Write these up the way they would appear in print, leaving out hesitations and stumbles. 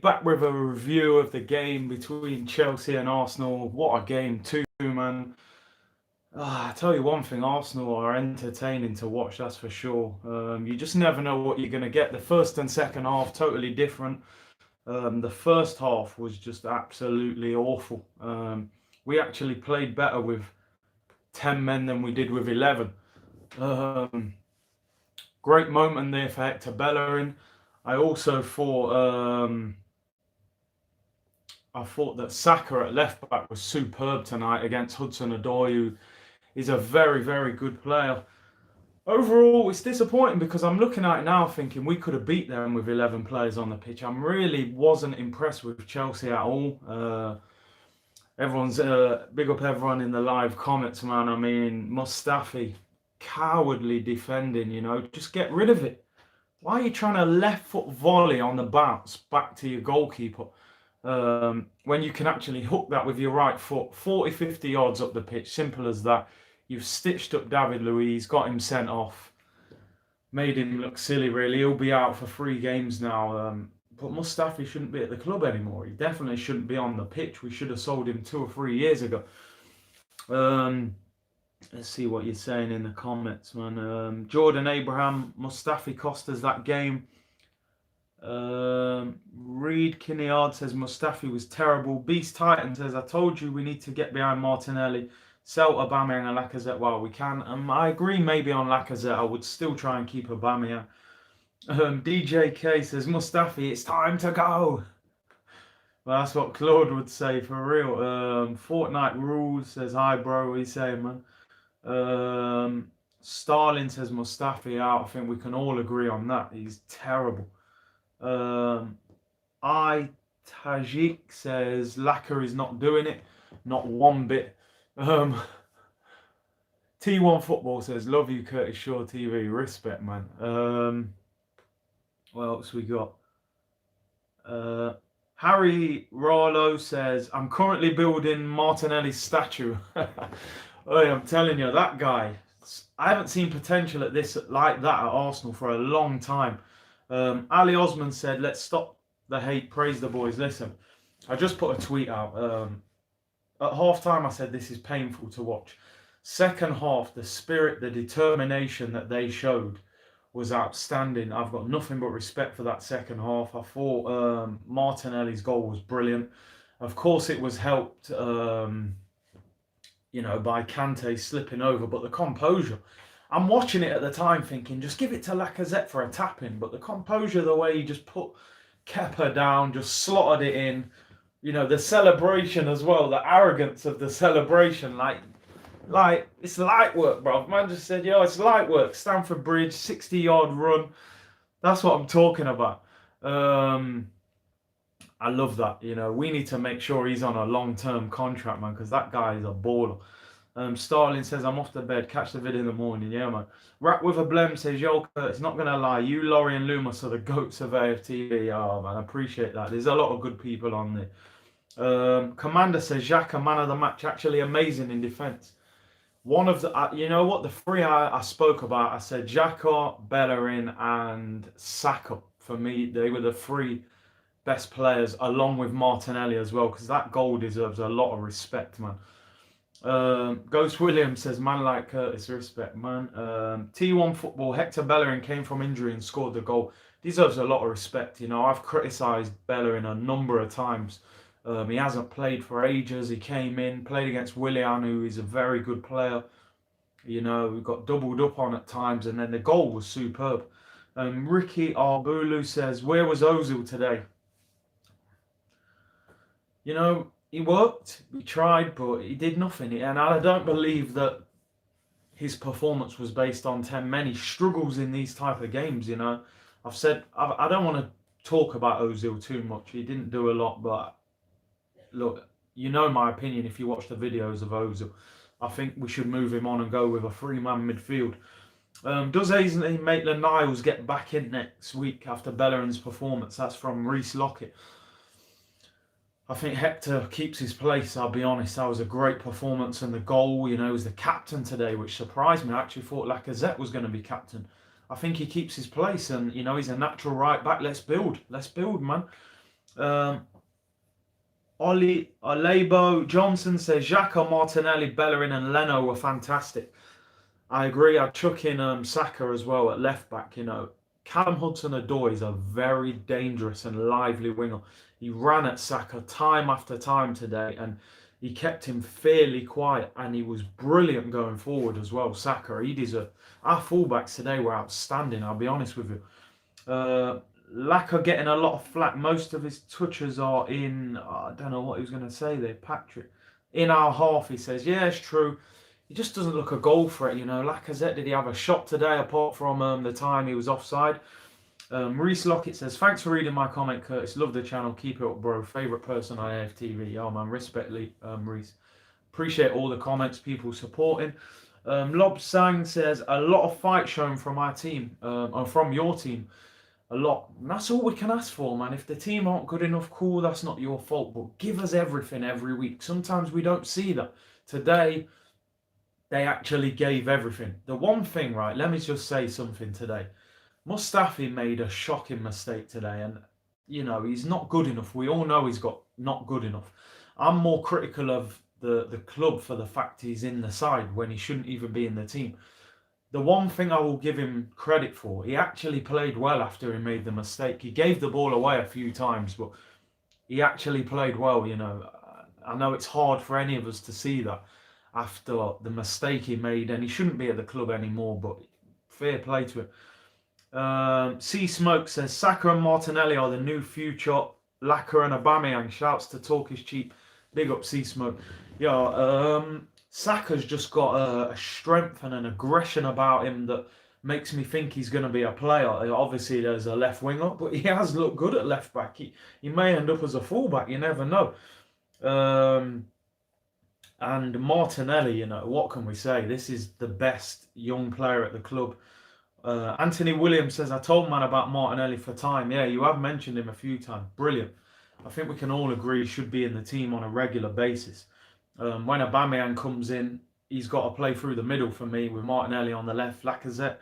back with a review of the game between Chelsea and Arsenal. What a game, too, man. I tell you one thing, Arsenal are entertaining to watch, that's for sure. You just never know what you're going to get. The first and second half, totally different. The first half was just absolutely awful. We actually played better with 10 men than we did with 11. Um, Great moment there for Hector Bellerin. I also thought that Saka at left back was superb tonight against Hudson-Odoi, who is a very, very good player. Overall, it's disappointing because I'm looking at it now thinking we could have beat them with 11 players on the pitch. I really wasn't impressed with Chelsea at all. Everyone's big up everyone in the live comments, man. I mean, Mustafi, cowardly defending, just get rid of it. Why are you trying to left foot volley on the bounce back to your goalkeeper when you can actually hook that with your right foot 40, 50 yards up the pitch? Simple as that. You've stitched up David Luiz, got him sent off, made him look silly, really. He'll be out for 3 games now. But Mustafi shouldn't be at the club anymore. He definitely shouldn't be on the pitch. We should have sold him 2 or 3 years ago. Let's see what you're saying in the comments, man. Jordan Abraham, Mustafi cost us that game. Reed Kinneard says Mustafi was terrible. Beast Titan says, I told you we need to get behind Martinelli. Sell Aubameyang and Lacazette while we can. I agree maybe on Lacazette. I would still try and keep Aubameyang. DJK says, Mustafi, it's time to go. Well, that's what Claude would say for real. Fortnite Rules says, hi bro, what are you saying, man? Starling says Mustafi out. I think we can all agree on that. He's terrible. Tajik says Laka is not doing it, not one bit. T1 Football says love you, Curtis Shaw TV. Respect, man. What else we got? Harry Rollo says I'm currently building Martinelli's statue. I'm telling you, that guy, I haven't seen potential at this like that at Arsenal for a long time. Ali Osman said, let's stop the hate, praise the boys. Listen, I just put a tweet out. At half-time, I said this is painful to watch. Second half, the spirit, the determination that they showed was outstanding. I've got nothing but respect for that second half. I thought Martinelli's goal was brilliant. Of course, it was helped by Kante slipping over, but the composure. I'm watching it at the time thinking, just give it to Lacazette for a tap-in, but the composure, the way he just put Kepa down, just slotted it in, the celebration as well, the arrogance of the celebration, like it's light work, bro. Man just said, it's light work. Stamford Bridge, 60-yard run. That's what I'm talking about. I love that. We need to make sure he's on a long-term contract, man, because that guy is a baller. Starling says, I'm off to bed. Catch the video in the morning. Yeah, man. Rap with a Blem says, yo, Kurt, it's not going to lie. You, Laurie, and Loomis are the goats of AFTV. Oh, man, I appreciate that. There's a lot of good people on there. Commander says, Xhaka, man of the match. Actually amazing in defence. One of the, the 3 I spoke about, I said Xhaka, Bellerin, and Saka. For me, they were the 3 best players, along with Martinelli as well, because that goal deserves a lot of respect, man. Ghost Williams says, man like Curtis, respect, man. T1 Football, Hector Bellerin came from injury and scored the goal. Deserves a lot of respect. I've criticised Bellerin a number of times. He hasn't played for ages. He came in, played against Willian, who is a very good player. We got doubled up on at times, and then the goal was superb. Ricky Arbulu says, where was Ozil today? He worked, he tried, but he did nothing. And I don't believe that his performance was based on 10 men. He struggles in these type of games, I've said, I don't want to talk about Ozil too much. He didn't do a lot, but look, my opinion if you watch the videos of Ozil. I think we should move him on and go with a 3-man midfield. Does Ainsley Maitland-Niles get back in next week after Bellerin's performance? That's from Reece Lockett. I think Hector keeps his place, I'll be honest. That was a great performance, and the goal, he was the captain today, which surprised me. I actually thought Lacazette was going to be captain. I think he keeps his place, and, he's a natural right back. Let's build, man. Um, Ollie Alebo Johnson says Xhaka, Martinelli, Bellerin, and Leno were fantastic. I agree. I'd chuck in Saka as well at left back. Callum Hudson-Odoi is a very dangerous and lively winger. He ran at Saka time after time today, and he kept him fairly quiet. And he was brilliant going forward as well. Saka, he deserved. Our fullbacks today were outstanding. I'll be honest with you. Uh, Laka getting a lot of flack. Most of his touches are in. I don't know what he was going to say there, Patrick. In our half, he says. Yeah, it's true. He just doesn't look a goal threat. Lacazette, did he have a shot today apart from the time he was offside? Reese Lockett says, thanks for reading my comment, Curtis. Love the channel. Keep it up, bro. Favourite person on AFTV. Oh, man. Respect, Reese. Appreciate all the comments, people supporting. Lob Sang says, a lot of fight shown from our team, or from your team. A lot. And that's all we can ask for, man. If the team aren't good enough, cool, that's not your fault. But give us everything every week. Sometimes we don't see that. Today, they actually gave everything. The one thing, right, let me just say something today. Mustafi made a shocking mistake today, and he's not good enough. We all know he's got not good enough. I'm more critical of the club for the fact he's in the side when he shouldn't even be in the team. The one thing I will give him credit for, he actually played well after he made the mistake. He gave the ball away a few times, but he actually played well. I know it's hard for any of us to see that after the mistake he made, and he shouldn't be at the club anymore, but fair play to him. C Smoke says Saka and Martinelli are the new future. Laka and Aubameyang. Shouts to Talk is Cheap. Big up C Smoke. Yeah, Saka's just got a strength and an aggression about him that makes me think he's going to be a player. Obviously, there's a left winger, but he has looked good at left back. He may end up as a fullback. You never know. And Martinelli, what can we say? This is the best young player at the club. Anthony Williams says, I told man about Martinelli for time. Yeah, you have mentioned him a few times. Brilliant. I think we can all agree he should be in the team on a regular basis. When Aubameyang comes in, he's got to play through the middle for me with Martinelli on the left. Lacazette,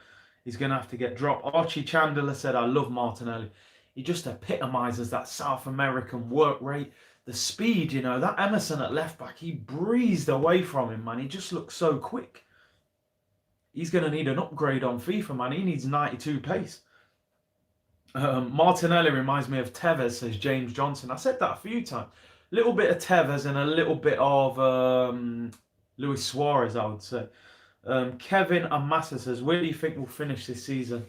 he's going to have to get dropped. Archie Chandler said, I love Martinelli. He just epitomises that South American work rate. The speed, that Emerson at left back, he breezed away from him, man. He just looks so quick. He's going to need an upgrade on FIFA, man. He needs 92 pace. Martinelli reminds me of Tevez, says James Johnson. I said that a few times. A little bit of Tevez and a little bit of Luis Suarez, I would say. Kevin Amasa says, where do you think we'll finish this season?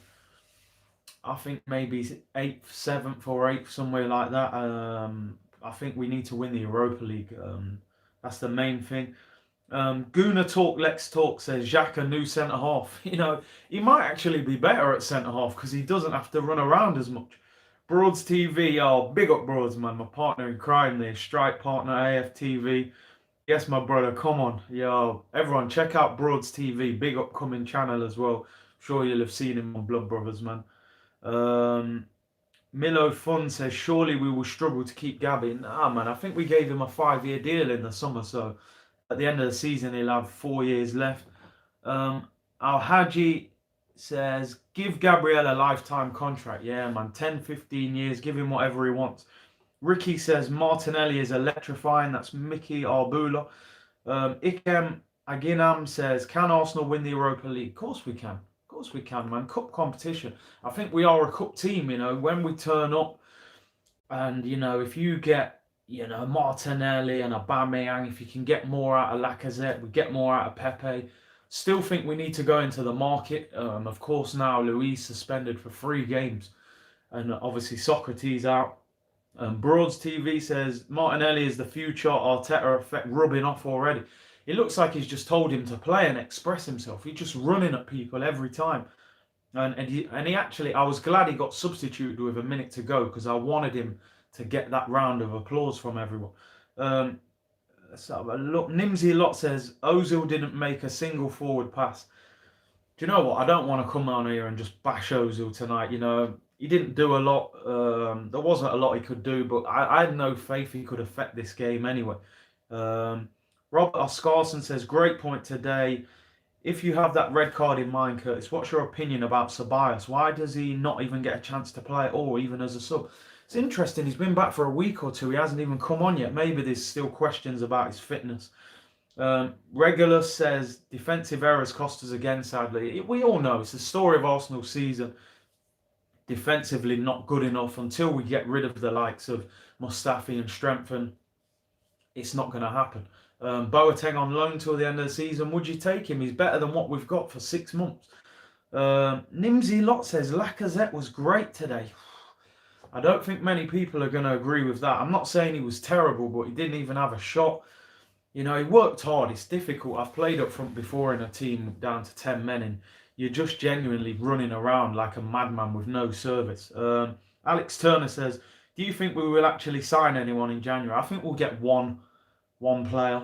I think maybe 8th, 7th or 8th, somewhere like that. I think we need to win the Europa League. That's the main thing. Guna Talk, Let's Talk says Xhaka, new centre half. He might actually be better at centre half because he doesn't have to run around as much. Broads TV, oh, big up Broads, man. My partner in crime there, strike partner AFTV. Yes, my brother, come on. Yo, everyone, check out Broads TV, big upcoming channel as well. I'm sure you'll have seen him on Blood Brothers, man. Milo Fun says, surely we will struggle to keep Gabby. Nah, man, I think we gave him a 5-year deal in the summer, so at the end of the season, he'll have 4 years left. Al-Haji says, give Gabriel a lifetime contract. Yeah, man, 10, 15 years, give him whatever he wants. Ricky says, Martinelli is electrifying. That's Mickey Arbula. Ikem Aginam says, can Arsenal win the Europa League? Of course we can. Of course we can, man. Cup competition. I think we are a cup team, when we turn up and, if you get Martinelli and Aubameyang, if you can get more out of Lacazette, we get more out of Pepe. Still think we need to go into the market. Of course, now Luis suspended for 3 games. And obviously Socrates out. Broads TV says, Martinelli is the future. Arteta effect rubbing off already. It looks like he's just told him to play and express himself. He's just running at people every time. And he actually, I was glad he got substituted with a minute to go because I wanted him to get that round of applause from everyone. Let's have a look. Nimsy Lot says, Ozil didn't make a single forward pass. Do you know what? I don't want to come on here and just bash Ozil tonight. He didn't do a lot. There wasn't a lot he could do, but I had no faith he could affect this game anyway. Robert Oscarson says, great point today. If you have that red card in mind, Curtis, what's your opinion about Ceballos? Why does he not even get a chance to play at all, even as a sub? It's interesting. He's been back for a week or two. He hasn't even come on yet. Maybe there's still questions about his fitness. Regulus says defensive errors cost us again, sadly. We all know it's the story of Arsenal's season. Defensively not good enough until we get rid of the likes of Mustafi and strengthen. It's not going to happen. Boateng on loan till the end of the season. Would you take him? He's better than what we've got for 6 months. Nimsy Lot says Lacazette was great today. I don't think many people are going to agree with that. I'm not saying he was terrible, but he didn't even have a shot. You know, he worked hard. It's difficult. I've played up front before in a team down to 10 men, and you're just genuinely running around like a madman with no service. Alex Turner says, do you think we will actually sign anyone in January? I think we'll get one player,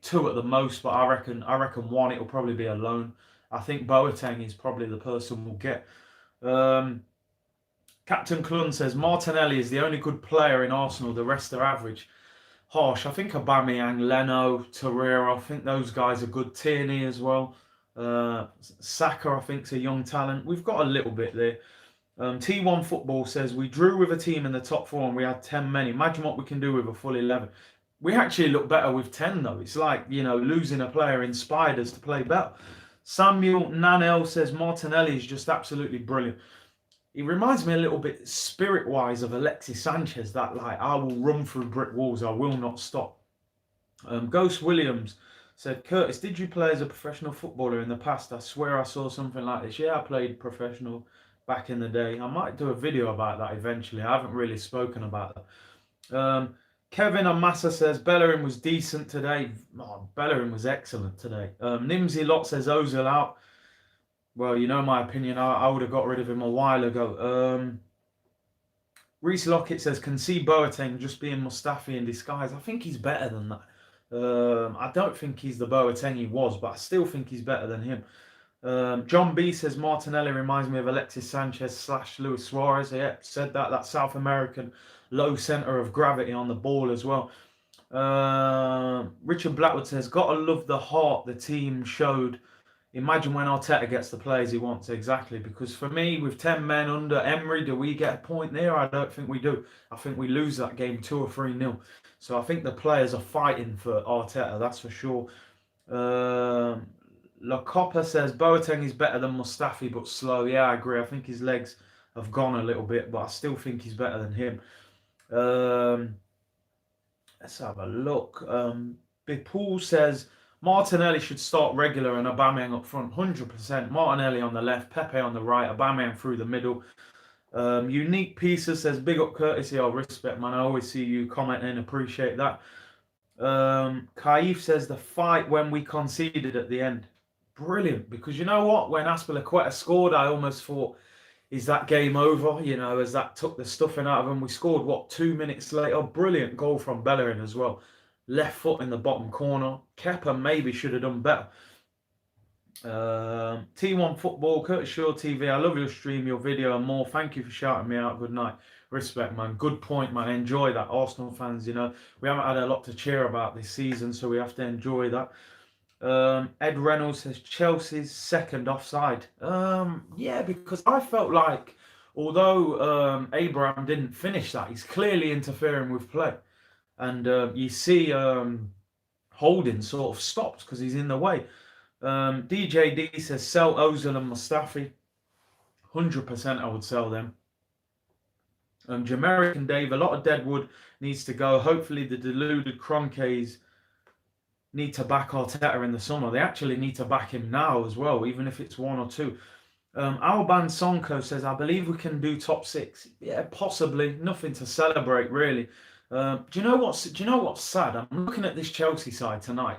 two at the most, but I reckon one. It'll probably be a loan. I think Boateng is probably the person we'll get. Captain Clun says Martinelli is the only good player in Arsenal. The rest are average. Harsh. I think Aubameyang, Leno, Torreira. I think those guys are good. Tierney as well. Saka, I think, is a young talent. We've got a little bit there. T1 Football says we drew with a team in the top 4 and we had 10 men. Imagine what we can do with a full 11. We actually look better with 10 though. It's like, you know, losing a player inspired us to play better. Samuel Nanel says Martinelli is just absolutely brilliant. He reminds me a little bit spirit-wise of Alexis Sanchez, that like, I will run through brick walls, I will not stop. Ghost Williams said, Curtis, did you play as a professional footballer in the past? I swear I saw something like this. Yeah, I played professional back in the day. I might do a video about that eventually. I haven't really spoken about that. Kevin Amasa says, Bellerin was decent today. Oh, Bellerin was excellent today. Nimsy Lot says, Ozil out. Well, you know my opinion. I would have got rid of him a while ago. Reese Lockett says, can see Boateng just being Mustafi in disguise. I think he's better than that. I don't think he's the Boateng he was, but I still think he's better than him. John B says, Martinelli reminds me of Alexis Sanchez / Luis Suarez. Yeah, said that South American low centre of gravity on the ball as well. Richard Blackwood says, gotta love the heart the team showed. Imagine when Arteta gets the players he wants. Exactly, because for me, with 10 men under Emery, do we get a point there? I don't think we do. I think we lose that game 2 or 3-0. So I think the players are fighting for Arteta, that's for sure. La Copa says, Boateng is better than Mustafi, but slow. Yeah, I agree. I think his legs have gone a little bit, but I still think he's better than him. Let's have a look. Big Paul says, Martinelli should start regular and Aubameyang up front, 100%. Martinelli on the left, Pepe on the right, Aubameyang through the middle. Unique Pieces says, big up courtesy or respect, man. I always see you commenting, appreciate that. Kaif says, the fight when we conceded at the end. Brilliant, because you know what? When Azpilicueta scored, I almost thought, is that game over? You know, as that took the stuffing out of him. We scored, what, 2 minutes later? Brilliant goal from Bellerin as well. Left foot in the bottom corner. Kepa maybe should have done better. T1 Football, Curtis Shaw TV. I love your stream, your video and more. Thank you for shouting me out. Good night. Respect, man. Good point, man. Enjoy that. Arsenal fans, you know, we haven't had a lot to cheer about this season, so we have to enjoy that. Ed Reynolds says Chelsea's second offside. Yeah, because I felt like, although Abraham didn't finish that, he's clearly interfering with play. And you see Holding sort of stops because he's in the way. DJD says sell Ozil and Mustafi. 100% I would sell them. Jameric and Dave, a lot of deadwood needs to go. Hopefully the deluded Cronkies need to back Arteta in the summer. They actually need to back him now as well, even if it's 1 or 2. Alban Sonko says, I believe we can do top 6. Yeah, possibly. Nothing to celebrate, really. Do you know what's sad? I'm looking at this Chelsea side tonight.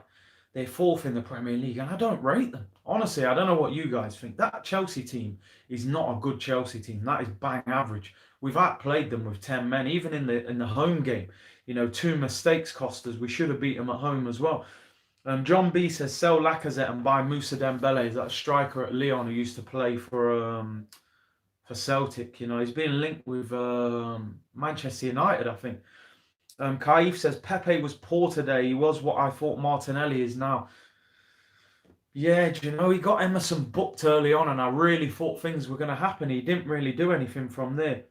They're 4th in the Premier League, and I don't rate them. Honestly, I don't know what you guys think. That Chelsea team is not a good Chelsea team. That is bang average. We've outplayed them with 10 men, even in the home game. You know, 2 mistakes cost us. We should have beat them at home as well. John B says sell Lacazette and buy Moussa Dembele. That striker at Lyon who used to play for Celtic. You know, he's been linked with Manchester United, I think. Kaif says Pepe was poor today. He was what I thought Martinelli is now. Yeah, do you know, he got Emerson booked early on, and I really thought things were going to happen. He didn't really do anything from there.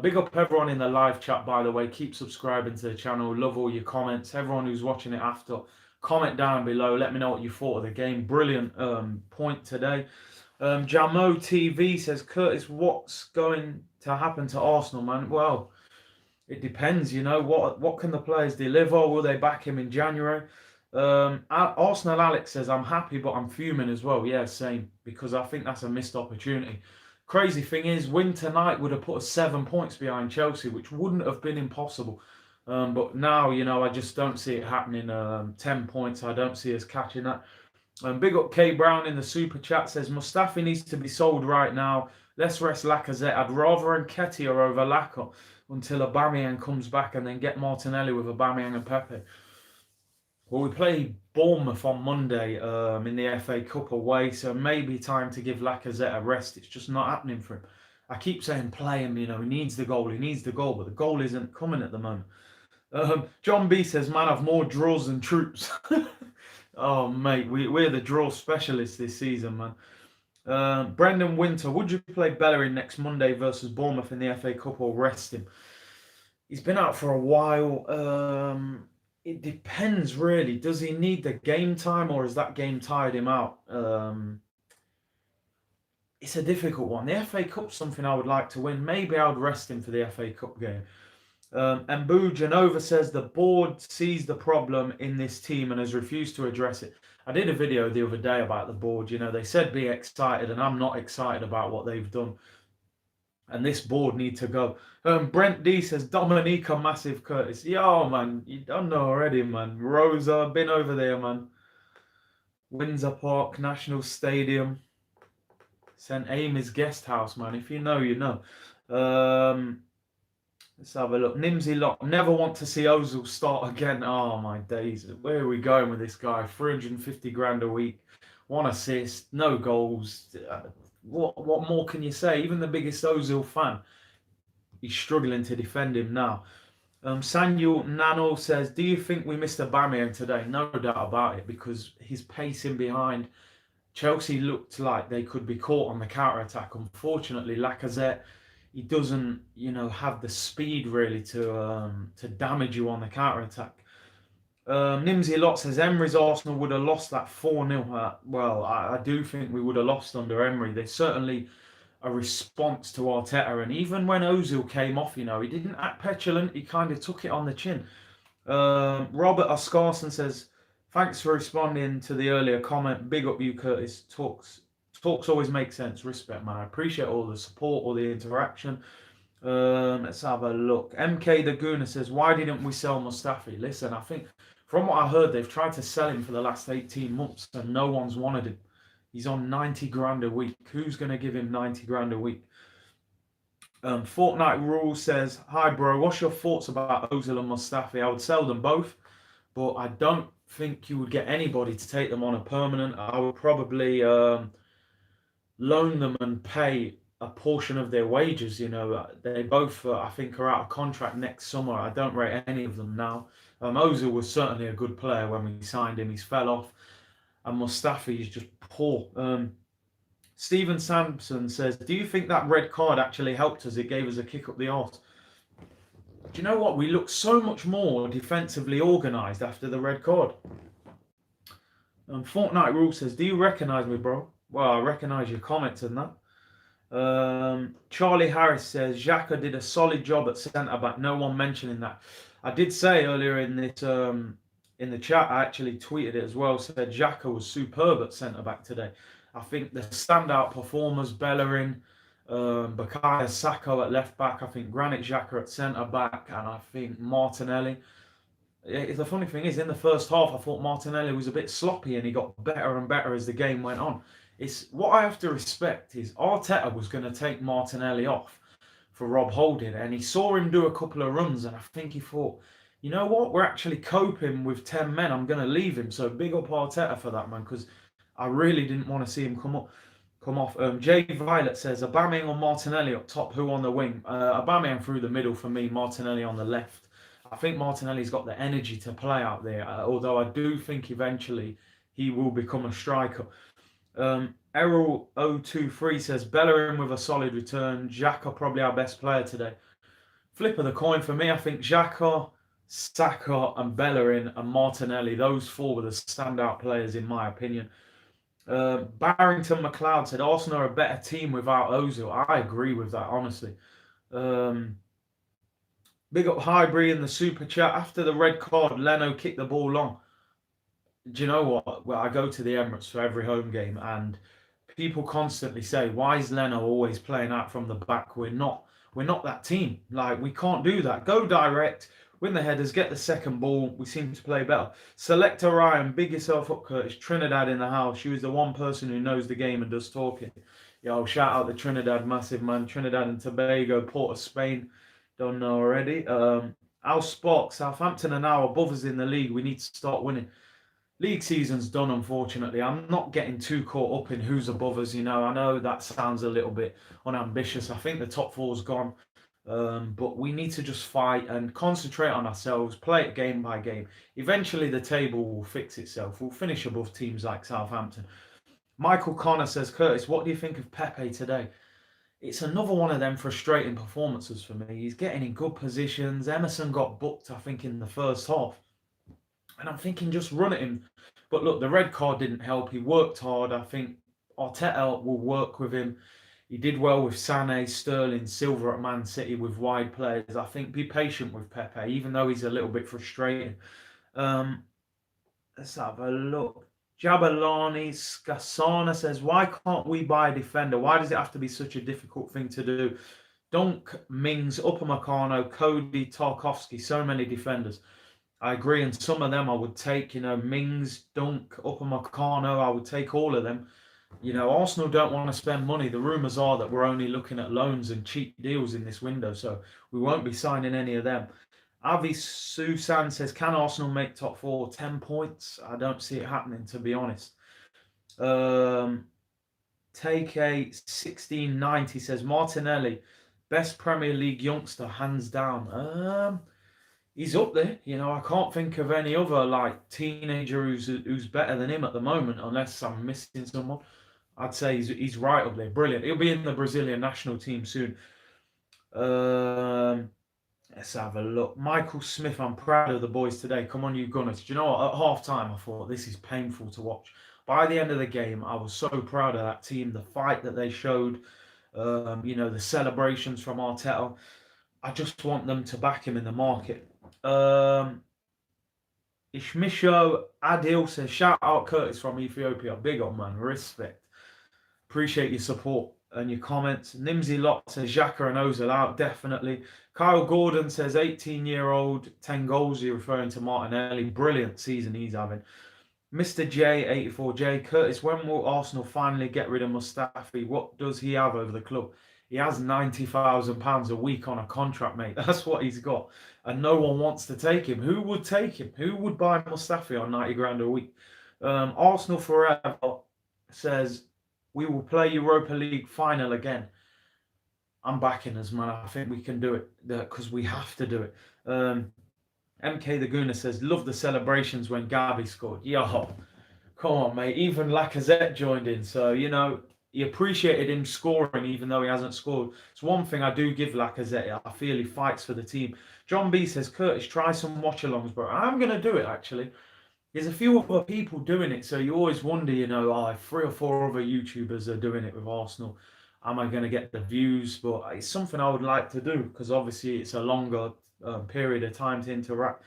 Big up everyone in the live chat, by the way. Keep subscribing to the channel. Love all your comments. Everyone who's watching it after, comment down below. Let me know what you thought of the game. Brilliant point today. Jamo TV says, Curtis, what's going to happen to Arsenal, man? Well, it depends, you know. What can the players deliver? Will they back him in January? Arsenal Alex says, I'm happy, but I'm fuming as well. Yeah, same, because I think that's a missed opportunity. Crazy thing is, win tonight would have put us 7 points behind Chelsea, which wouldn't have been impossible. But now, you know, I just don't see it happening. 10 points, I don't see us catching that. Big up K Brown in the super chat says, Mustafi needs to be sold right now. Let's rest Lacazette. I'd rather Nketiah over Laka until Aubameyang comes back, and then get Martinelli with Aubameyang and Pepe. Well, we play Bournemouth on Monday in the FA Cup away, so maybe time to give Lacazette a rest. It's just not happening for him. I keep saying play him, you know, he needs the goal, but the goal isn't coming at the moment. John B says, man, I've more draws than troops. Oh, mate, we're the draw specialists this season, man. Brendan Winter, would you play Bellerin next Monday versus Bournemouth in the FA Cup or rest him? He's been out for a while. It depends, really. Does he need the game time, or has that game tired him out? It's a difficult one. The FA Cup's something I would like to win. Maybe I would rest him for the FA Cup game. And Boo Genova says the board sees the problem in this team and has refused to address it. I did a video the other day about the board. You know, they said be excited, and I'm not excited about what they've done. And this board need to go. Brent D says, Dominica massive Curtis. Yo, man, you don't know already, man. Rosa, been over there, man. Windsor Park, National Stadium. St. Amy's Guest House, man. If you know, you know. Let's have a look. Nimsy Lot. Never want to see Ozil start again. Oh, my days. Where are we going with this guy? 350 grand a week. 1 assist. No goals. What more can you say? Even the biggest Ozil fan, he's struggling to defend him now. Samuel Nano says, do you think we missed Aubameyang today? No doubt about it, because his pacing behind Chelsea looked like they could be caught on the counter-attack. Unfortunately, Lacazette, he doesn't, you know, have the speed really to damage you on the counter-attack. Nimsy Lot says Emery's Arsenal would have lost that 4-0. Well, I do think we would have lost under Emery. There's certainly a response to Arteta, and even when Ozil came off, you know, he didn't act petulant. He kind of took it on the chin. Robert Oscarson says, thanks for responding to the earlier comment. Big up you, Curtis. Talks always make sense. Respect, man. I appreciate all the support, all the interaction. Let's have a look. MK the Gooner says, why didn't we sell Mustafi? Listen, I think from what I heard, they've tried to sell him for the last 18 months and no one's wanted him. He's on 90 grand a week. Who's going to give him 90 grand a week? Fortnite Rule says, hi bro, what's your thoughts about Ozil and Mustafi? I would sell them both, but I don't think you would get anybody to take them on a permanent. I would probably loan them and pay a portion of their wages. You know, they both, I think, are out of contract next summer. I don't rate any of them now. Ozil was certainly a good player when we signed him. He's fell off. And Mustafi is just poor. Stephen Sampson says, do you think that red card actually helped us? It gave us a kick up the arse. Do you know what? We looked so much more defensively organised after the red card. Fortnite Rule says, do you recognise me, bro? Well, I recognise your comments and that. Charlie Harris says, Xhaka did a solid job at centre-back. No one mentioning that. I did say earlier in this in the chat, I actually tweeted it as well, said Xhaka was superb at centre-back today. I think the standout performers, Bellerin, Bukayo Saka at left-back, I think Granit Xhaka at centre-back, and I think Martinelli. The funny thing is, in the first half, I thought Martinelli was a bit sloppy, and he got better and better as the game went on. It's what I have to respect is Arteta was going to take Martinelli off for Rob Holding, and he saw him do a couple of runs, and I think he thought, you know what, we're actually coping with 10 men, I'm going to leave him. So big up Arteta for that, man, because I really didn't want to see him come off. Jay Violet says, Aubameyang or Martinelli up top, who on the wing? Aubameyang through the middle for me, Martinelli on the left. I think Martinelli's got the energy to play out there, although I do think eventually he will become a striker. Errol023 says, Bellerin with a solid return. Xhaka probably our best player today. flip of the coin for me. I think Xhaka, Saka, and Bellerin and Martinelli, those four were the standout players in my opinion. Barrington McLeod said Arsenal are a better team without Ozil. I agree with that, honestly. Um, Big up Highbury in the super chat. After the red card, Leno kicked the ball long. Do you know what? Well, I go to the Emirates for every home game, and people constantly say, "Why is Leno always playing out from the back? We're not that team. Like we can't do that. Go direct, win the headers, get the second ball. We seem to play better." Selector Ryan, big yourself up, Curtis. Trinidad in the house. She was the one person who knows the game and does talking. Yo, shout out the Trinidad, massive man. Trinidad and Tobago, Port of Spain. Don't know already. Al Spock, Southampton are now above us in the league. We need to start winning. League season's done, unfortunately. I'm not getting too caught up in who's above us. I know that sounds a little bit unambitious. I think the top four's gone. But we need to just fight and concentrate on ourselves, play it game by game. Eventually, the table will fix itself. We'll finish above teams like Southampton. Michael Connor says, Curtis, what do you think of Pepe today? It's another one of them frustrating performances for me. He's getting in good positions. Emerson got booked, I think, in the first half. And I'm thinking, just run at him. But look, the red card didn't help. He worked hard. I think Arteta will work with him. He did well with Sané, Sterling, Silva at Man City with wide players. I think be patient with Pepe, even though he's a little bit frustrating. Let's have a look. Jabalani Skasana says, why can't we buy a defender? Why does it have to be such a difficult thing to do? Dunk, Mings, Upamecano, Cody, Tarkovsky, so many defenders. I agree, and some of them I would take, Mings, Dunk, Upamecano, I would take all of them. Arsenal don't want to spend money. The rumours are that we're only looking at loans and cheap deals in this window, so we won't be signing any of them. Avi Susan says, can Arsenal make top four? 10 points? I don't see it happening, to be honest. Take a 1690 says, Martinelli, best Premier League youngster, hands down. He's up there. I can't think of any other teenager who's better than him at the moment, unless I'm missing someone. I'd say he's right up there. Brilliant. He'll be in the Brazilian national team soon. Let's have a look. Michael Smith, I'm proud of the boys today. Come on, you Gunners. Do you know what? At half time, I thought this is painful to watch. By the end of the game, I was so proud of that team, the fight that they showed, the celebrations from Arteta. I just want them to back him in the market. Ishmisho Adil says, shout out Curtis from Ethiopia. Big up, man. Respect. Appreciate your support and your comments. Nimsy Lot says, Xhaka and Ozil out, definitely. Kyle Gordon says, 18-year-old, 10 goals. You're referring to Martinelli. Brilliant season he's having. Mr. J84J, Curtis, when will Arsenal finally get rid of Mustafi? What does he have over the club? He has £90,000 a week on a contract, mate. That's what he's got. And no one wants to take him. Who would take him? Who would buy Mustafi on 90 grand a week? Arsenal Forever says, we will play Europa League final again. I'm backing us, man. I think we can do it because we have to do it. MK the Gooner says, love the celebrations when Gabi scored. Yo, come on, mate. Even Lacazette joined in. So, he appreciated him scoring even though he hasn't scored. It's one thing I do give Lacazette. I feel he fights for the team. John B says, Curtis, try some watch-alongs, bro. I'm going to do it, actually. There's a few other people doing it, so you always wonder, 3 or 4 other YouTubers are doing it with Arsenal. Am I going to get the views? But it's something I would like to do because obviously it's a longer period of time to interact.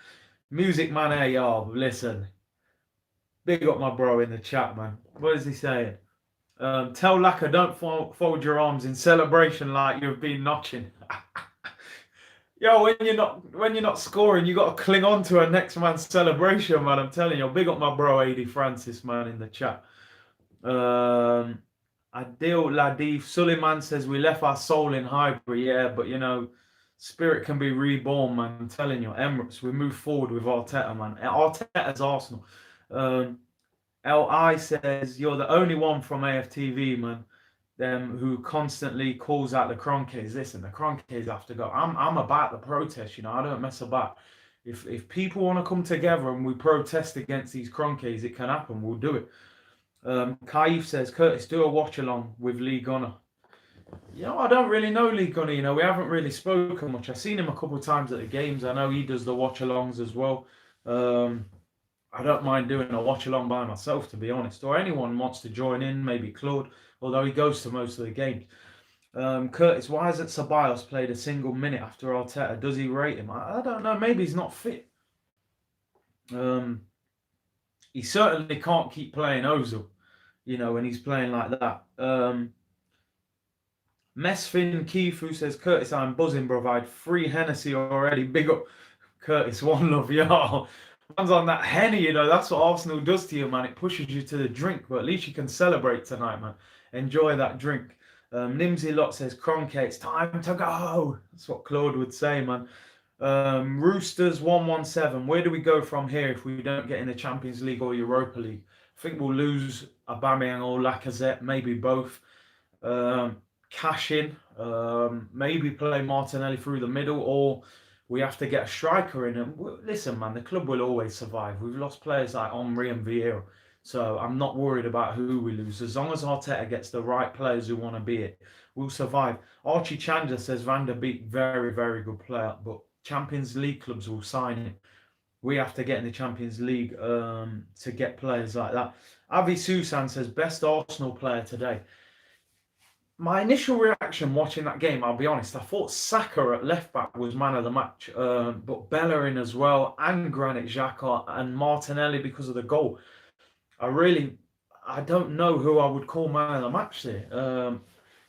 Music Man AR, listen. Big up my bro in the chat, man. What is he saying? Tell Laka, don't fold your arms in celebration like you've been notching. Yo, when you're not scoring, you got to cling on to a next man's celebration, man. I'm telling you. Big up my bro, AD Francis, man, in the chat. Adil Ladif Suleiman says we left our soul in Highbury. Yeah, but spirit can be reborn, man. I'm telling you, Emirates, we move forward with Arteta, man. Arteta's Arsenal. Li says you're the only one from AFTV, man. Them who constantly calls out the Cronkies. Listen, the Cronkies have to go. I'm about the protest, I don't mess about. If people want to come together and we protest against these Cronkies, it can happen. We'll do it. Kaif says, Curtis, do a watch along with Lee Gunner. I don't really know Lee Gunny. We haven't really spoken much. I've seen him a couple of times at the games. I know he does the watch-alongs as well. Um, I don't mind doing a watch-along by myself, to be honest. Or anyone wants to join in, maybe Claude, although he goes to most of the games. Curtis, why hasn't Ceballos played a single minute after Arteta? Does he rate him? I don't know. Maybe he's not fit. He certainly can't keep playing Ozil, when he's playing like that. Mesfin Kifu says, Curtis, I'm buzzing, bro. I had 3 Hennessy already. Big up, Curtis. One love, y'all. Man's on that Henny, that's what Arsenal does to you, man. It pushes you to the drink, but at least you can celebrate tonight, man. Enjoy that drink. Nimsy Lot says, Cronke, it's time to go. That's what Claude would say, man. Roosters 117. Where do we go from here if we don't get in the Champions League or Europa League? I think we'll lose Aubameyang or Lacazette, maybe both. Cash in, maybe play Martinelli through the middle, or we have to get a striker in. And listen, man, the club will always survive. We've lost players like Henry and Vieira, so I'm not worried about who we lose. As long as Arteta gets the right players who want to be it, we'll survive. Archie Chandler says Van der Beek, very, very good player, but Champions League clubs will sign him. We have to get in the Champions League to get players like that. Avi Susan says, best Arsenal player today. My initial reaction watching that game, I'll be honest, I thought Saka at left back was man of the match, but Bellerin as well, and Granit Xhaka and Martinelli because of the goal. I don't know who I would call man of the match there. Do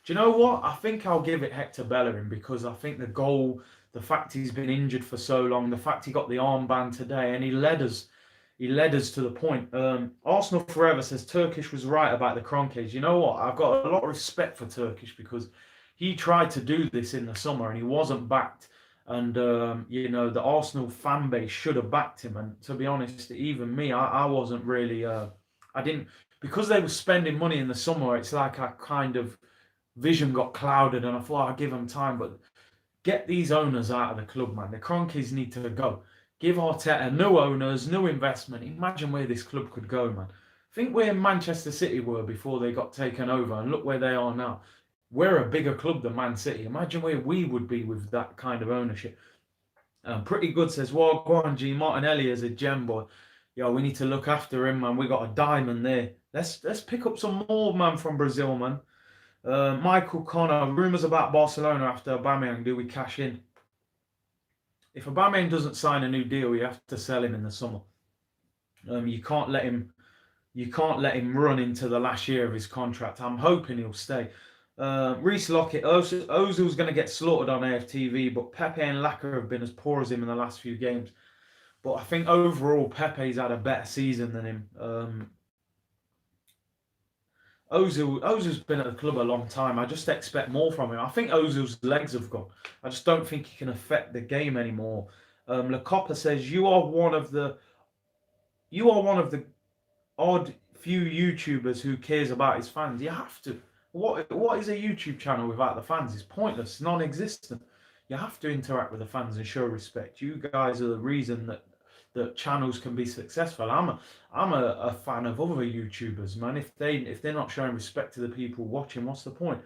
you know what? I think I'll give it Hector Bellerin because I think the goal, the fact he's been injured for so long, the fact he got the armband today, and he led us to the point. Arsenal Forever says Turkish was right about the Kroenkes. You know what? I've got a lot of respect for Turkish because he tried to do this in the summer and he wasn't backed. And, the Arsenal fan base should have backed him. And to be honest, even me, I wasn't really, I didn't, because they were spending money in the summer, it's like I kind of, vision got clouded and I thought I'd give them time. But get these owners out of the club, man. The Kroenkes need to go. Give Arteta new owners, new investment. Imagine where this club could go, man. Think where Manchester City were before they got taken over, and look where they are now. We're a bigger club than Man City. Imagine where we would be with that kind of ownership. Pretty Good says, well, go on, G. Martinelli is a gem, boy. We need to look after him, man. We got a diamond there. Let's pick up some more, man, from Brazil, man. Michael Connor, rumours about Barcelona after Aubameyang. Do we cash in? If Aubameyang doesn't sign a new deal, you have to sell him in the summer. You can't let him run into the last year of his contract. I'm hoping he'll stay. Reece Lockett, Ozil's going to get slaughtered on AFTV, but Pepe and Laka have been as poor as him in the last few games. But I think overall Pepe's had a better season than him. Ozil's been at the club a long time. I just expect more from him. I think Ozil's legs have gone. I just don't think he can affect the game anymore. Le Copper says you are one of the odd few YouTubers who cares about his fans. You have to. What is a YouTube channel without the fans? It's pointless, non-existent. You have to interact with the fans and show respect. You guys are the reason that channels can be successful. I'm a fan of other YouTubers, man. If they're not showing respect to the people watching, what's the point?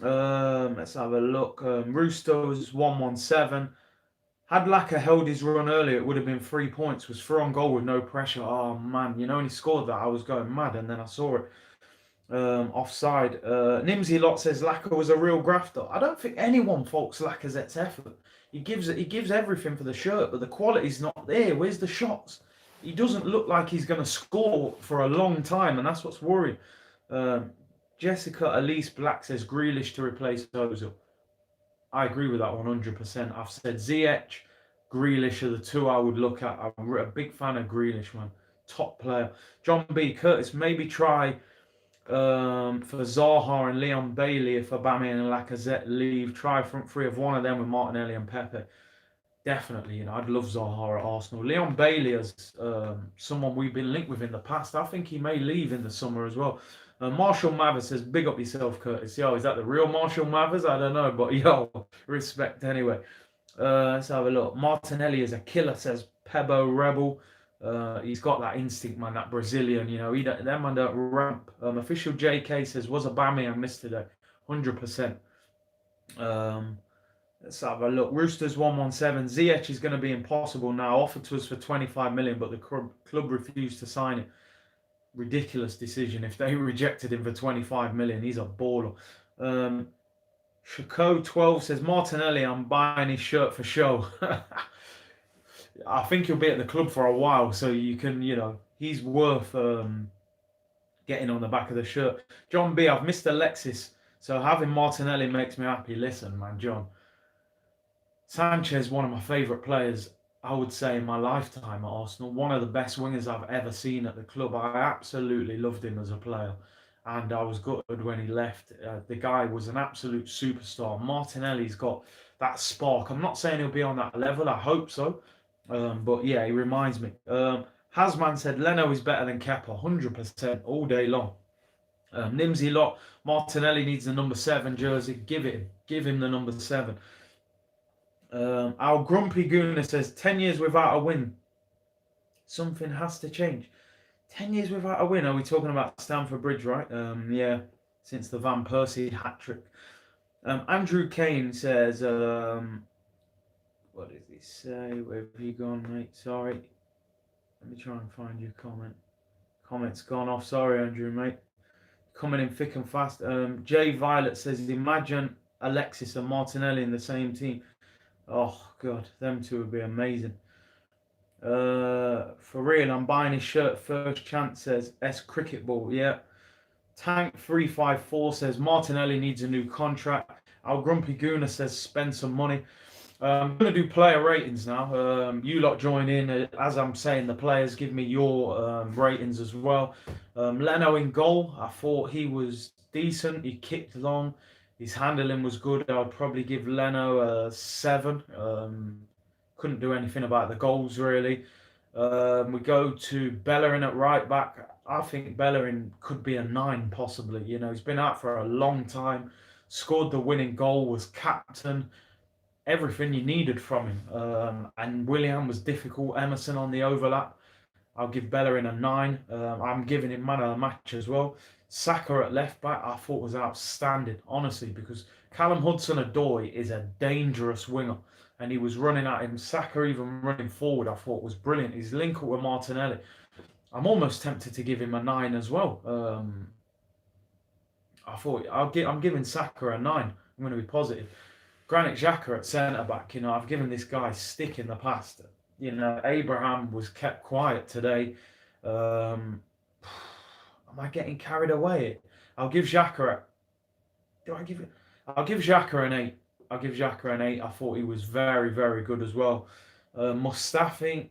Let's have a look. Roosters 117. Had Laka held his run earlier, it would have been 3 points. Was through on goal with no pressure. Oh man, when he scored that, I was going mad, and then I saw it offside. Nimsy Lot says Laka was a real grafter. I don't think anyone faults Lacazette's effort. He gives everything for the shirt, but the quality's not there. Where's the shots? He doesn't look like he's going to score for a long time, and that's what's worrying. Jessica Elise Black says Grealish to replace Ozil. I agree with that 100%. I've said Ziyech, Grealish are the two I would look at. I'm a big fan of Grealish, man. Top player. John B. Curtis, maybe try for Zaha and Leon Bailey if Aubameyang and Lacazette leave. Try front three of one of them with Martinelli and Pepe. Definitely, I'd love Zaha at Arsenal. Leon Bailey is someone we've been linked with in the past. I think he may leave in the summer as well. Marshall Mathers says, big up yourself, Curtis. Is that the real Marshall Mathers? I don't know, but respect anyway. Let's have a look. Martinelli is a killer, says Pebo Rebel. He's got that instinct, man, that Brazilian, that man don't ramp. Official JK says, was Aubameyang missed today? 100%. Let's have a look. Roosters 117. Ziyech is going to be impossible now. Offered to us for 25 million, but the club refused to sign it. Ridiculous decision. If they rejected him for 25 million, he's a baller. Chaco 12 says Martinelli, I'm buying his shirt for show. I think he'll be at the club for a while, so you can, he's worth getting on the back of the shirt. John B, I've missed Alexis, so having Martinelli makes me happy. Listen, man, John. Sanchez, one of my favourite players, I would say, in my lifetime at Arsenal. One of the best wingers I've ever seen at the club. I absolutely loved him as a player. And I was gutted when he left. The guy was an absolute superstar. Martinelli's got that spark. I'm not saying he'll be on that level. I hope so. But yeah, he reminds me. Hasman said Leno is better than Kepa. 100% all day long. Nimsy Lot, Martinelli needs the number 7 jersey. Give him the number 7. Our Grumpy Gooner says 10 years without a win. Something has to change. 10 years without a win. Are we talking about Stamford Bridge, right? Yeah, since the Van Persie hat-trick. Andrew Kane says, what does he say? Where have you gone, mate? Sorry. Let me try and find your comment. Comment's gone off. Sorry, Andrew, mate. Coming in thick and fast. Jay Violet says, imagine Alexis and Martinelli in the same team. Oh, God, them two would be amazing. For real, I'm buying his shirt. First chance says S Cricket Ball. Yeah. Tank 354 says Martinelli needs a new contract. Our Grumpy Gooner says spend some money. I'm going to do player ratings now. You lot join in. As I'm saying, the players, give me your ratings as well. Leno in goal. I thought he was decent. He kicked long. His handling was good. I'd probably give Leno a 7. Couldn't do anything about the goals, really. We go to Bellerin at right back. I think Bellerin could be a 9, possibly. He's been out for a long time. Scored the winning goal, was captain. Everything you needed from him. And Willian was difficult. Emerson on the overlap. I'll give Bellerin a 9. I'm giving him man of the match as well. Saka at left back, I thought was outstanding, honestly, because Callum Hudson-Odoi is a dangerous winger, and he was running at him. Saka even running forward, I thought was brilliant. His link up with Martinelli, I'm almost tempted to give him a 9 as well. I'm giving Saka a 9. I'm going to be positive. Granit Xhaka at centre back. I've given this guy stick in the past. Abraham was kept quiet today. Am I getting carried away? I'll give Xhaka I'll give Xhaka an 8. I'll give Xhaka an 8. I thought he was very, very good as well. Mustafi,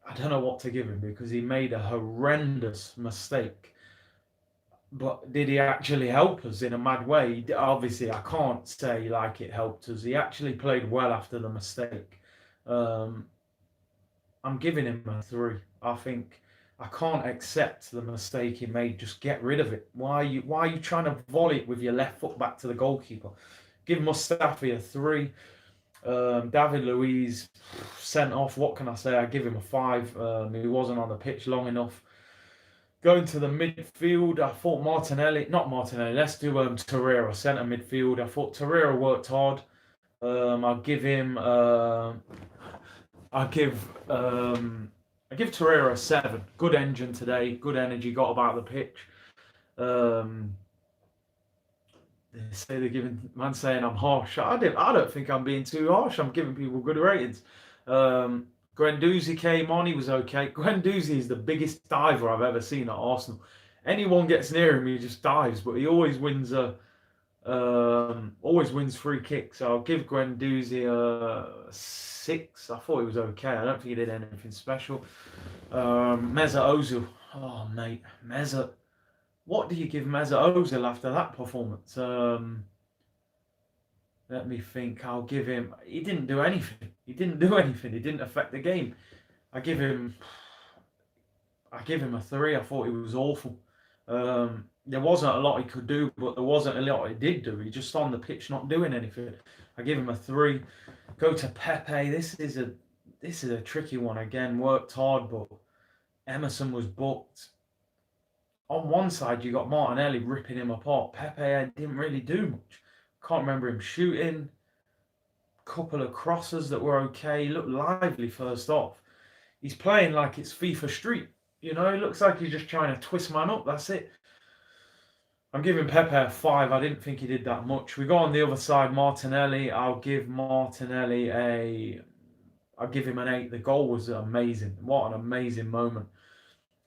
I don't know what to give him because he made a horrendous mistake. But did he actually help us in a mad way? Obviously, I can't say like it helped us. He actually played well after the mistake. I'm giving him a 3. I think I can't accept the mistake he made. Just get rid of it. Why are you trying to volley it with your left foot back to the goalkeeper? Give Mustafi a 3. David Luiz sent off. What can I say? I give him a 5. He wasn't on the pitch long enough. Going to the midfield, I thought let's do Torreira, centre midfield. I thought Torreira worked hard. I'll give Torreira a 7. Good engine today, good energy, got about the pitch. They say they're giving man saying I'm harsh. I don't think I'm being too harsh. I'm giving people good ratings. Guendouzi came on, he was okay. Guendouzi is the biggest diver I've ever seen at Arsenal. Anyone gets near him, he just dives, but he always wins free kicks. So I'll give Guendouzi a 6. I thought he was okay. I don't think he did anything special. Mesut Ozil. Oh, mate. Mesut. What do you give Mesut Ozil after that performance? Let me think. I'll give him... He didn't do anything. He didn't affect the game. I give him a 3. I thought he was awful. There wasn't a lot he could do, but there wasn't a lot he did do. He just on the pitch not doing anything. I give him a 3. Go to Pepe. This is a tricky one again. Worked hard, but Emerson was booked. on one side, you got Martinelli ripping him apart. Pepe didn't really do much. Can't remember him shooting. Couple of crosses that were okay. He looked lively first off. He's playing like it's FIFA Street. You know, it looks like he's just trying to twist man up. That's it. I'm giving Pepe a 5. I didn't think he did that much. We go on the other side, Martinelli. I'll give him an 8. The goal was amazing. What an amazing moment.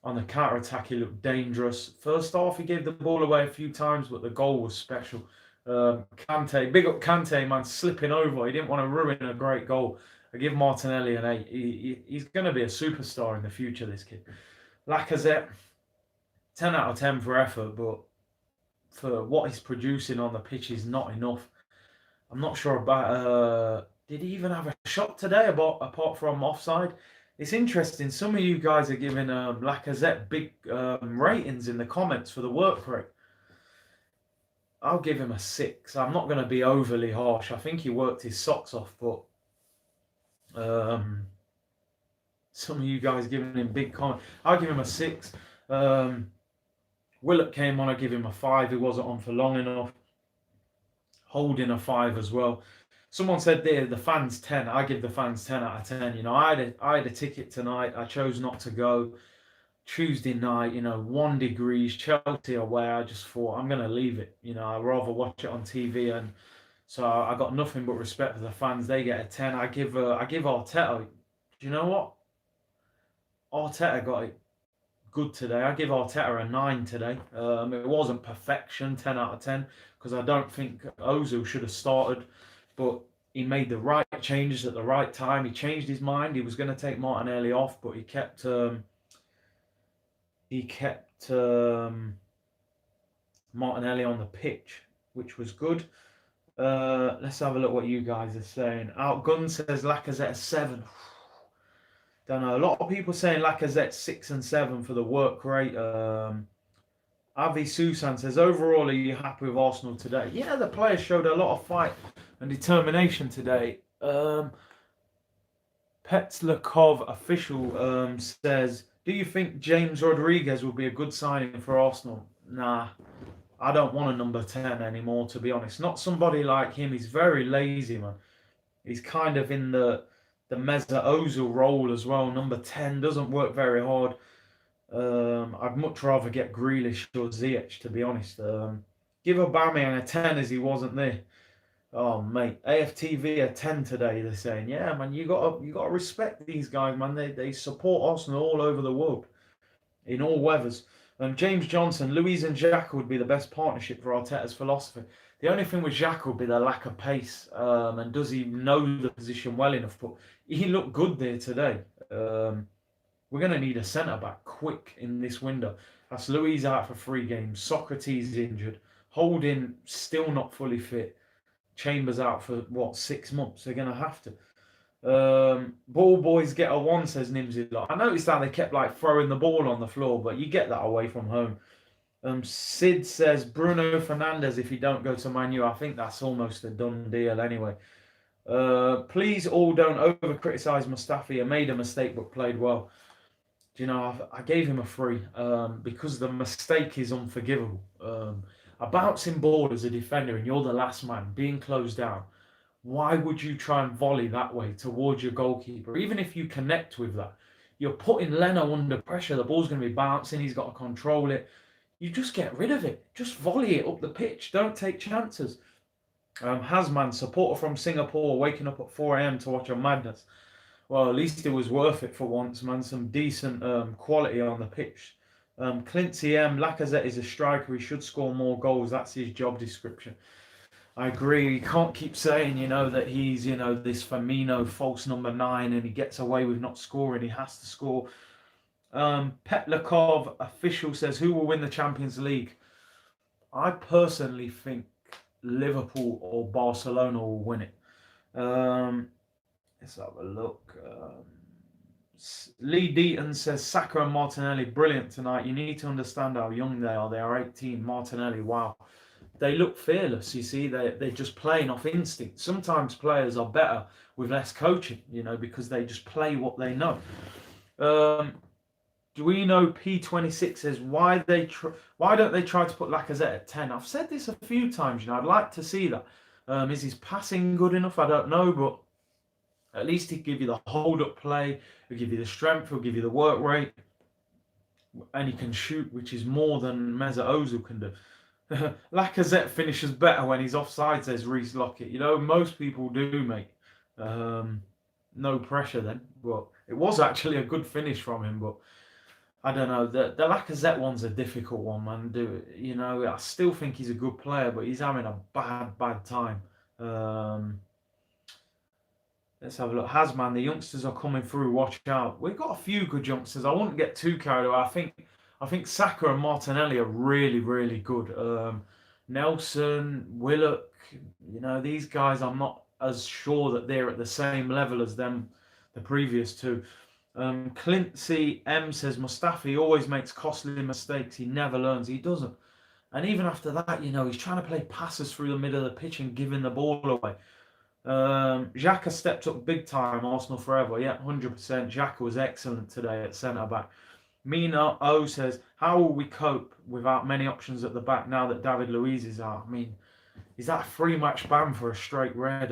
On the counter-attack, he looked dangerous. First half, he gave the ball away a few times, but the goal was special. Kante, big up Kante, man, slipping over. He didn't want to ruin a great goal. I give Martinelli an 8. He's going to be a superstar in the future, this kid. Lacazette, 10 out of 10 for effort, but for what he's producing on the pitch is not enough. I'm not sure about... did he even have a shot today apart from offside? It's interesting. Some of you guys are giving Lacazette big ratings in the comments for the work rate. I'll give him a 6. I'm not going to be overly harsh. I think he worked his socks off, but some of you guys giving him big comments. I'll give him a 6. Willett came on. I give him a 5. He wasn't on for long enough. Holding a 5 as well. Someone said there, the fans 10. I give the fans 10 out of 10. You know, I had a ticket tonight. I chose not to go. Tuesday night, you know, 1 degrees, Chelsea away. I just thought I'm gonna leave it. You know, I'd rather watch it on TV, and so I got nothing but respect for the fans. They get a 10. I give Arteta. Do you know what? Arteta got it good today. I give Arteta a 9 today. It wasn't perfection, 10 out of 10, because I don't think Ozil should have started. But he made the right changes at the right time. He changed his mind. He was going to take Martinelli off, but he kept Martinelli on the pitch, which was good. Let's have a look what you guys are saying. Outgun says Lacazette a 7. Don't know. A lot of people saying Lacazette 6 and 7 for the work rate. Avi Susan says, overall, are you happy with Arsenal today? Yeah, the players showed a lot of fight and determination today. Petlakov official says, do you think James Rodriguez will be a good signing for Arsenal? Nah, I don't want a number 10 anymore, to be honest. Not somebody like him. He's very lazy, man. He's kind of in the Mesut Ozil role as well. Number 10 doesn't work very hard. I'd much rather get Grealish or Ziyech, to be honest. Give Aubameyang a 10 as he wasn't there. Oh mate, AFTV a 10 today. They're saying, yeah, man, you gotta respect these guys, man. They support Arsenal all over the world, in all weathers. James Johnson, Luiz and Xhaka would be the best partnership for Arteta's philosophy. The only thing with Xhaka would be the lack of pace, and does he know the position well enough? But he looked good there today. We're going to need a centre-back quick in this window. That's Luiz out for 3 games. Socrates injured. Holding still not fully fit. Chambers out for, 6 months? They're going to have to. Ball boys get a 1, says Nimsy. I noticed that they kept throwing the ball on the floor, but you get that away from home. Sid says, Bruno Fernandes, if you don't go to Man U, I think that's almost a done deal anyway. Please all don't over-criticise Mustafi. He made a mistake but played well. Do you know, I gave him a 3 because the mistake is unforgivable. A bouncing ball as a defender and you're the last man being closed down. Why would you try and volley that way towards your goalkeeper? Even if you connect with that, you're putting Leno under pressure. The ball's going to be bouncing. He's got to control it. You just get rid of it. Just volley it up the pitch. Don't take chances. Hasman, supporter from Singapore, waking up at 4 a.m. to watch a madness. Well, at least it was worth it for once, man. Some decent quality on the pitch. Clint CM, Lacazette is a striker. He should score more goals. That's his job description. I agree. You can't keep saying, that he's, this Firmino false number 9 and he gets away with not scoring. He has to score. Petlakov official says, who will win the Champions League? I personally think Liverpool or Barcelona will win it. Let's have a look. Lee Deaton says, Saka and Martinelli, brilliant tonight. You need to understand how young they are. They are 18. Martinelli, wow. They look fearless, you see. They're just playing off instinct. Sometimes players are better with less coaching, because they just play what they know. Duino P26 says, why don't they try to put Lacazette at 10? I've said this a few times, I'd like to see that. Is his passing good enough? I don't know, but at least he'll give you the hold-up play, he'll give you the strength, he'll give you the work rate, and he can shoot, which is more than Mesut Ozil can do. Lacazette finishes better when he's offside, says Reece Lockett. Most people do, mate. No pressure then, but it was actually a good finish from him, but I don't know. The Lacazette one's a difficult one, man. I still think he's a good player, but he's having a bad time. Let's have a look. Hasman, the youngsters are coming through. Watch out. We've got a few good youngsters. I wouldn't get too carried away. I think Saka and Martinelli are really, really good. Nelson, Willock, these guys, I'm not as sure that they're at the same level as them, the previous two. Clincy M says, Mustafi always makes costly mistakes. He never learns. He doesn't. And even after that, he's trying to play passes through the middle of the pitch and giving the ball away. Xhaka stepped up big time. Arsenal forever. Yeah, 100%. Xhaka was excellent today at centre-back. Mina O says, how will we cope without many options at the back now that David Luiz is out? Is that a 3-match ban for a straight red?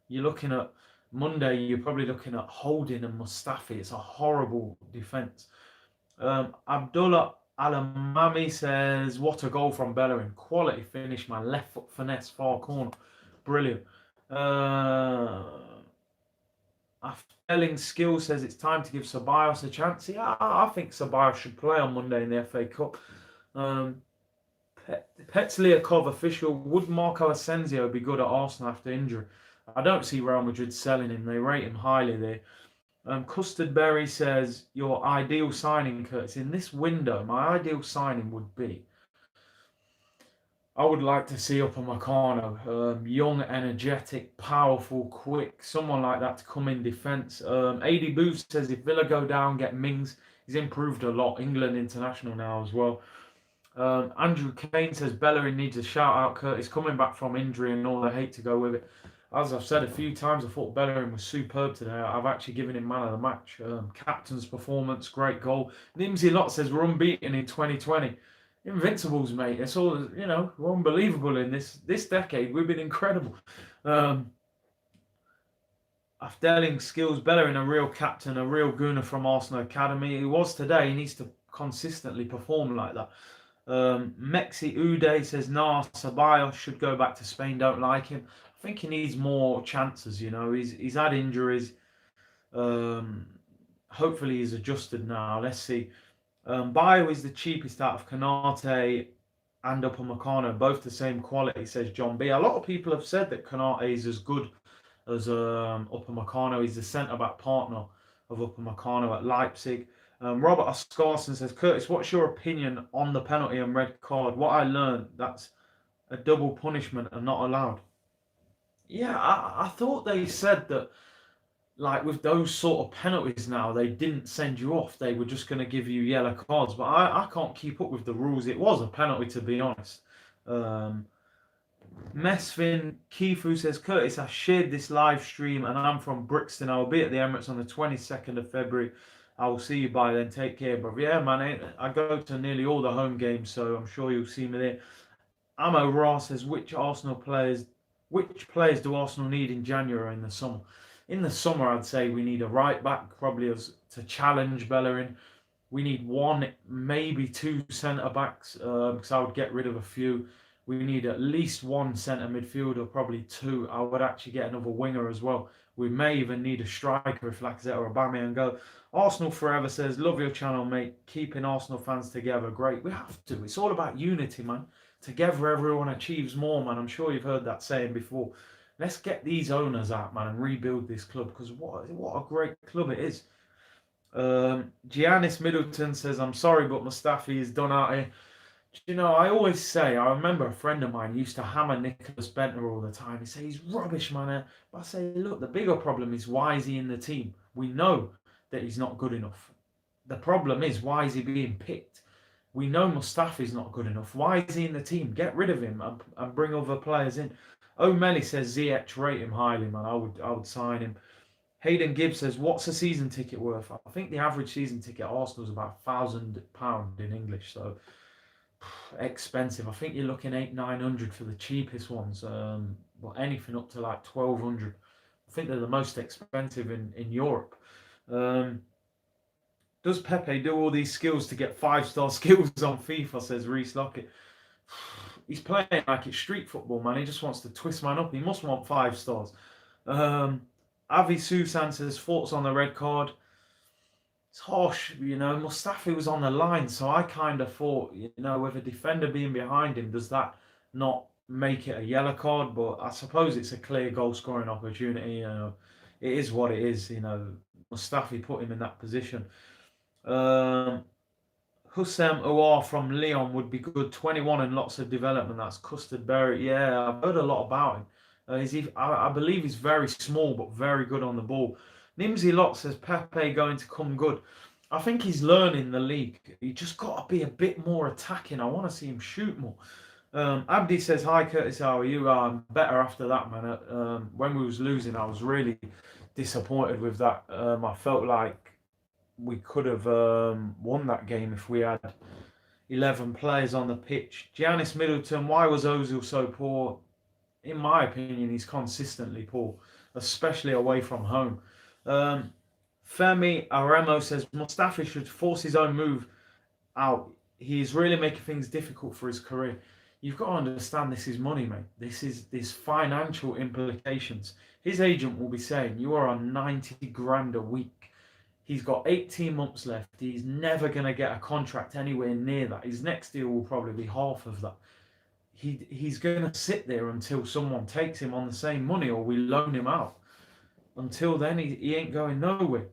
You're looking at Monday, you're probably looking at Holding and Mustafi. It's a horrible defence. Abdullah Alamami says, what a goal from Bellerin. Quality finish, man. Left foot finesse, far corner. Brilliant. Aftelling Skill says it's time to give Ceballos a chance. Yeah, I think Ceballos should play on Monday in the FA Cup. Petzliakov official, would Marco Asensio be good at Arsenal after injury? I don't see Real Madrid selling him. They rate him highly there. Custard Berry says, your ideal signing, Curtis. In this window, my ideal signing would be, I would like to see Upamecano, young, energetic, powerful, quick, someone like that to come in defence. AD Booth says if Villa go down, get Mings. He's improved a lot. England international now as well. Andrew Kane says Bellerin needs a shout out. Curtis coming back from injury and all. I hate to go with it. As I've said a few times, I thought Bellerin was superb today. I've actually given him man of the match. Captain's performance, great goal. Nimsy Lot says we're unbeaten in 2020. Invincibles, mate. It's all, we're unbelievable in this decade. We've been incredible. Afdeling Skills, Bellerin, a real captain, a real gooner from Arsenal Academy. He was today. He needs to consistently perform like that. Mexi Ude says, nah, Ceballos should go back to Spain. Don't like him. I think he needs more chances. He's had injuries. Hopefully he's adjusted now. Let's see. Bio is the cheapest out of Konate and Upamecano, both the same quality, says John B. A lot of people have said that Konate is as good as Upamecano. He's the centre-back partner of Upamecano at Leipzig. Robert Oscarson says, Curtis, what's your opinion on the penalty and red card? What I learned, that's a double punishment and not allowed. Yeah, I thought they said that, like, with those sort of penalties now, they didn't send you off. They were just going to give you yellow cards. But I can't keep up with the rules. It was a penalty, to be honest. Mesfin Kifu says, Curtis, I shared this live stream and I'm from Brixton. I'll be at the Emirates on the 22nd of February. I will see you by then. Take care, bro. Yeah, man, I go to nearly all the home games, so I'm sure you'll see me there. Amo Ra says, which players do Arsenal need in January or in the summer? In the summer, I'd say we need a right back, probably to challenge Bellerin. We need one, maybe two centre backs, because I would get rid of a few. We need at least one centre midfielder, probably two. I would actually get another winger as well. We may even need a striker if Lacazette or Aubameyang go. Arsenal Forever says, love your channel, mate. Keeping Arsenal fans together. Great. We have to. It's all about unity, man. Together, everyone achieves more, man. I'm sure you've heard that saying before. Let's get these owners out, man, and rebuild this club, because what a great club it is. Giannis Middleton says, I'm sorry, but Mustafi is done out here. I always say, I remember a friend of mine used to hammer Nicholas Bentner all the time. He'd say, he's rubbish, man. But I say, look, the bigger problem is, why is he in the team? We know that he's not good enough. The problem is, why is he being picked? We know Mustafi's not good enough. Why is he in the team? Get rid of him and bring other players in. O'Malley says, ZH, rate him highly, man. I would sign him. Hayden Gibbs says, what's a season ticket worth? I think the average season ticket at Arsenal is about £1,000 in English, so expensive. I think you're looking 800-900 for the cheapest ones, but anything up to like 1,200. I think they're the most expensive in Europe. Does Pepe do all these skills to get 5-star skills on FIFA, says Reese Lockett. He's playing like it's street football, man. He just wants to twist man up. He must want 5 stars. Avi Susan says, thoughts on the red card. It's harsh, Mustafi was on the line, so I kind of thought, with a defender being behind him, does that not make it a yellow card? But I suppose it's a clear goal scoring opportunity. It is what it is. Mustafi put him in that position. Hussam Ouar from Lyon would be good. 21 and lots of development. That's Custard Berry. Yeah, I've heard a lot about him. I believe he's very small but very good on the ball. Nimsy Lot says Pepe going to come good. I think he's learning the league. He just got to be a bit more attacking. I want to see him shoot more. Abdi says, hi Curtis, how are you? I'm better after that, man. When we was losing, I was really disappointed with that. I felt like we could have won that game if we had 11 players on the pitch. Giannis Middleton, why was Ozil so poor? In my opinion, he's consistently poor, especially away from home. Femi Aremo says Mustafi should force his own move out. He's really making things difficult for his career. You've got to understand this is money, mate. There's financial implications. His agent will be saying you are on 90 grand a week. He's got 18 months left. He's never going to get a contract anywhere near that. His next deal will probably be half of that. He's going to sit there until someone takes him on the same money or we loan him out. Until then, he ain't going nowhere.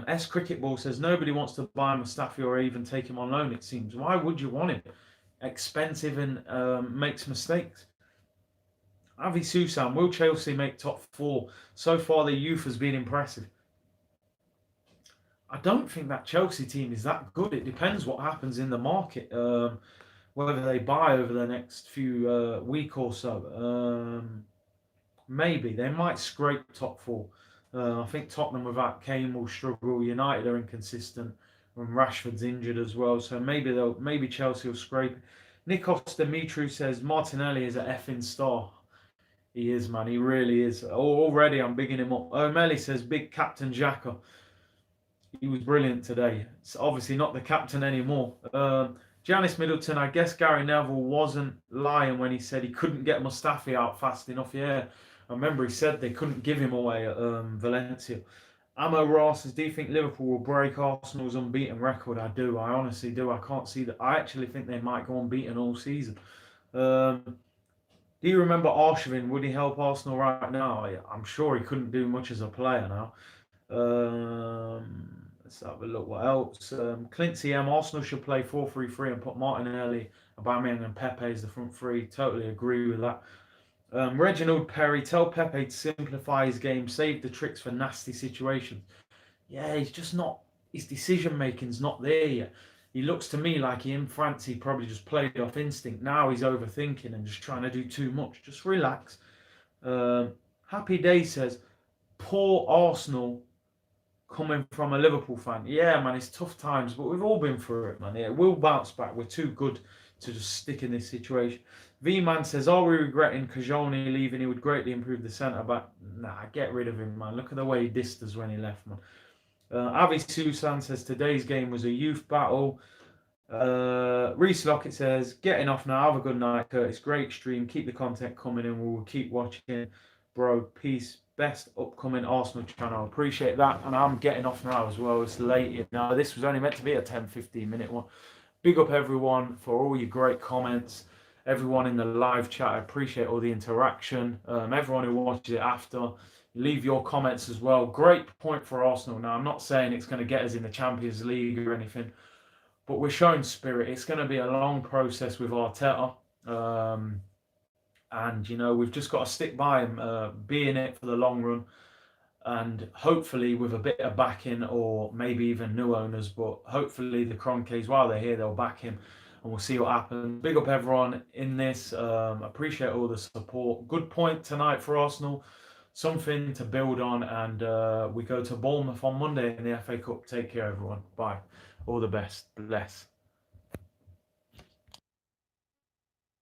S Cricket Ball says nobody wants to buy Mustafi or even take him on loan, it seems. Why would you want him? Expensive and makes mistakes. Avi Susan, will Chelsea make top 4? So far, the youth has been impressive. I don't think that Chelsea team is that good. It depends what happens in the market. Whether they buy over the next few week or so. Maybe they might scrape top 4. I think Tottenham without Kane will struggle. United are inconsistent, and Rashford's injured as well. So maybe Chelsea will scrape. Nikos Dimitru says Martinelli is an effing star. He is, man. He really is. Already, I'm bigging him up. O'Malley says big Captain Xhaka. He was brilliant today. It's obviously not the captain anymore. Janice Middleton, I guess Gary Neville wasn't lying when he said he couldn't get Mustafi out fast enough. Yeah, I remember he said they couldn't give him away at Valencia. Amo Ross says, do you think Liverpool will break Arsenal's unbeaten record? I do. I honestly do. I can't see that. I actually think they might go unbeaten all season. Do you remember Arshavin? Would he help Arsenal right now? I'm sure he couldn't do much as a player now. Let's have a look. What else? Clint CM, Arsenal should play 4-3-3 and put Martinelli, Aubameyang and Pepe as the front three. Totally agree with that. Reginald Perry, tell Pepe to simplify his game, save the tricks for nasty situations. Yeah, he's just not, his decision making's not there yet. He looks to me like in France he probably just played off instinct. Now he's overthinking and just trying to do too much. Just relax. Happy Day says, poor Arsenal coming from a Liverpool fan. Yeah, man, it's tough times, but we've all been through it, man. Yeah, we'll bounce back. We're too good to just stick in this situation. V-Man says, are we regretting Kajoni leaving? He would greatly improve the centre-back. Nah, get rid of him, man. Look at the way he dissed us when he left, man. Avi Susan says, today's game was a youth battle. Reese Lockett says, getting off now. Have a good night, Curtis. Great stream. Keep the content coming in. We'll keep watching. Bro, peace. Best upcoming Arsenal channel. Appreciate that. And I'm getting off now as well. It's late now. This was only meant to be a 10-15 minute one. Big up everyone for all your great comments. Everyone in the live chat. I appreciate all the interaction. Everyone who watches it after. Leave your comments as well. Great point for Arsenal. Now, I'm not saying it's going to get us in the Champions League or anything, but we're showing spirit. It's going to be a long process with Arteta. And, you know, we've just got to stick by him, be in it for the long run. And hopefully with a bit of backing or maybe even new owners, but hopefully the Cronkies, while they're here, they'll back him. And we'll see what happens. Big up everyone in this. Appreciate all the support. Good point tonight for Arsenal. something to build on. And we go to Bournemouth on Monday in the FA Cup. Take care, everyone. Bye. All the best. Bless.